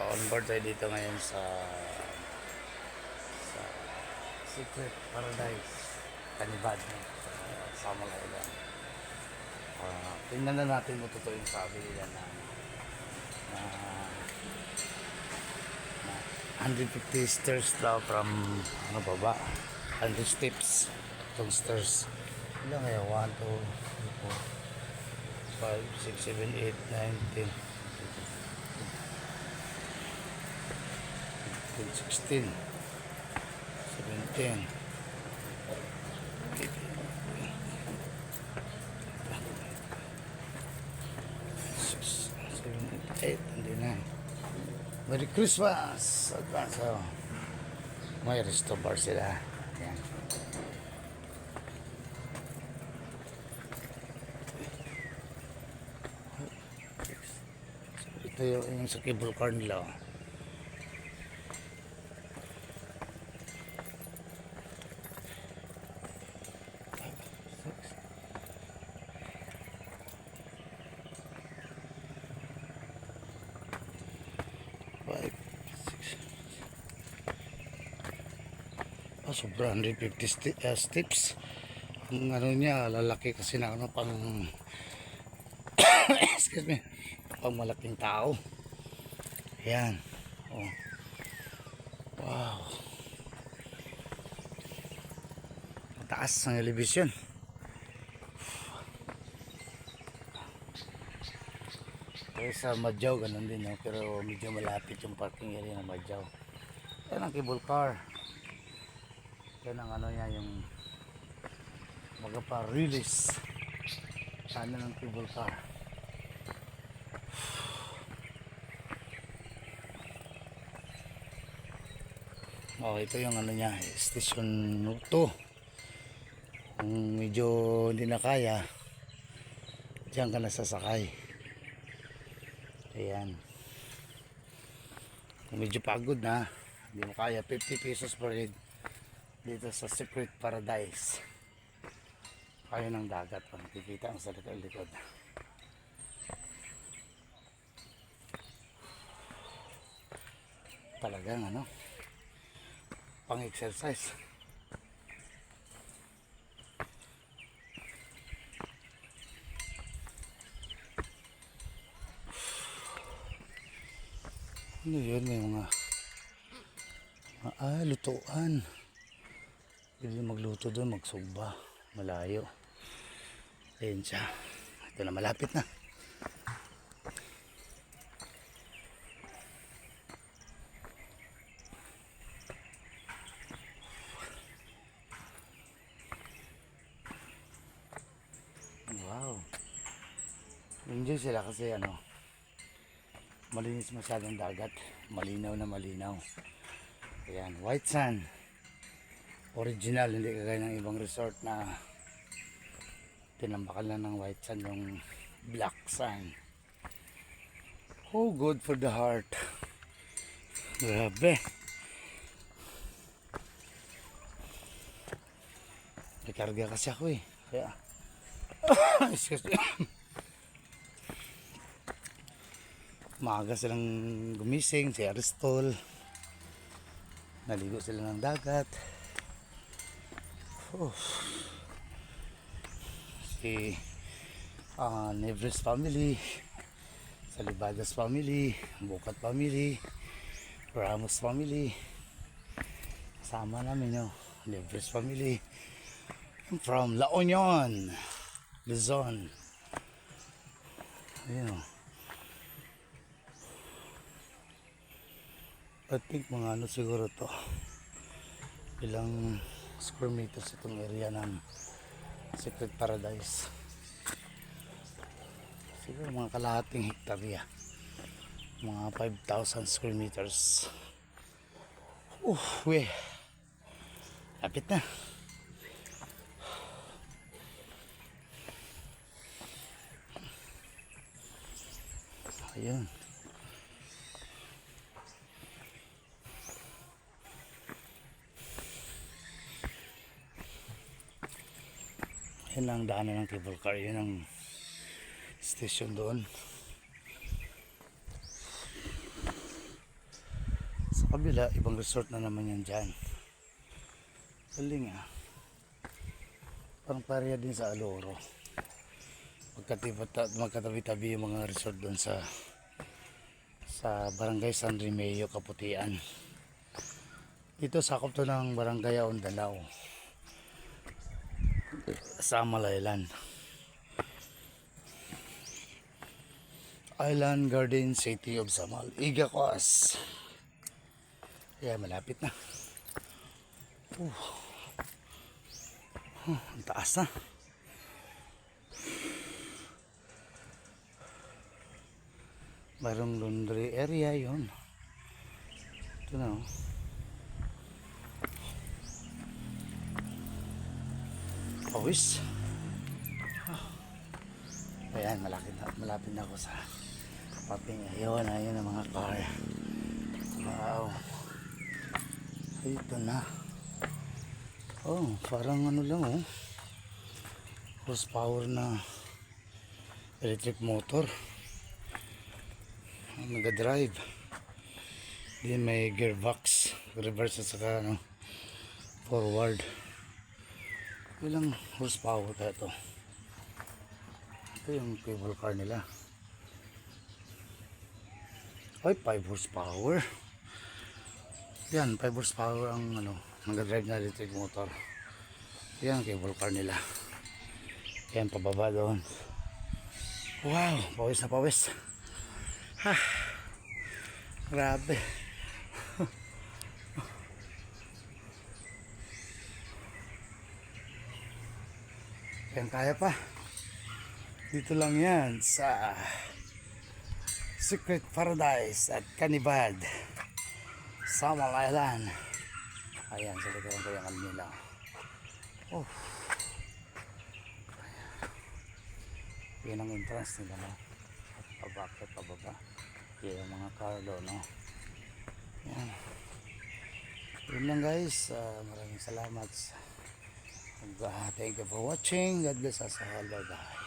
On board tayo dito ngayon sa Secret Paradise Canibad sa Samal Island. Tingnan na natin kung totoo yung sabi nila na 150 stairs daw from ano baba, 100 steps itong stairs. Ilan kaya? 1, 2, 3, 4, 5, 6, 7, 8, 9, 10, 16, 17, 6, 7, 8, 9. Merry Christmas! Advance. Oh. May resto bar sila. Ayan. Ito yung sa cable car nila. 5, 6. Sobra 150 steps. Ang ano niya, lalaki kasi na ano pang excuse me, pang malaking tao. Ayan. Oh. Wow. Taas ng elevation. Pero sa Madjaw ganun din, no? Pero medyo malapit yung parking area ng Madjaw. Yan ang cable car. Yan ang ano niya, yung magpa-release ano ng cable car. Oh, ito yung ano niya, station 2. Kung medyo hindi na kaya, diyan ka na sasakay. Ayan. Kung medyo pagod na, hindi mo kaya, 50 pesos per head dito sa Secret Paradise. Kaya ng dagat pa, nakikita ang sa likod. Talagang ano, pang exercise. Ano yun, may mga lutuan. Pwede magluto doon, magsugba, malayo. Ayan siya, ito na, malapit na. Wow, enjoy sila kasi ano, malinis masyadong dagat, malinaw na malinaw. Ayan, white sand, original, hindi kagaya ng ibang resort na tinambakan lang ng white sand, yung black sand. Oh, good for the heart. Grabe. Rekarga kasi ako eh, kaya excuse me. Maaga silang gumising, si Aristol. Naligo sila ng dagat. Si Nevres family, Salibadas family, Bukat family, Ramos family. Kasama namin yung Nevres family. I'm from La Union, Luzon. Ayun. I think mga ano siguro to, ilang square meters itong area ng Secret Paradise. Siguro mga kalahating hektarya, mga 5,000 square meters. Weh, lapit na. Ayun. Yan ang daanan ng cable car. Yan ang station doon. Sa kabila, ibang resort na naman yan dyan. Galing ah. Parang pareha din sa Aloro. Magkatabi-tabi yung mga resort doon sa Barangay San Remeo, Kaputian. Dito sakop to ng Barangay Aondalao sa Malaylan. Island Garden City of Samal, Igakwas. Kaya malapit na. Ang taas na. Mayroong laundry area yun. Ito na oh. Pawis. Ayan, malapit na ako sa parking. Ayun ang mga car. Wow. Ito na. Oh, parang ano lang oh. Horsepower na electric motor. Nag-drive. Din may gearbox, reverse at saka ano, forward. Ilang horsepower kaya ito? Ito yung cable car nila. Ay, 5 horsepower. Yan, 5 horsepower ang ano, nag-drive na electric motor. Yan, cable car nila. Yan, pababa doon. Wow, pawis na pawis. Ha, grabe. Yan, kaya pa. Dito lang yan sa Secret Paradise at Canibad sa Malaylan. Ayan, sa likuran ko yung nila. Oh. Yan ang entrance nila, no? Pababa, pababa. Yan ang mga carlo, no? Yan. Yun lang guys. Maraming salamat. Thank you for watching. God bless us all. Bye bye.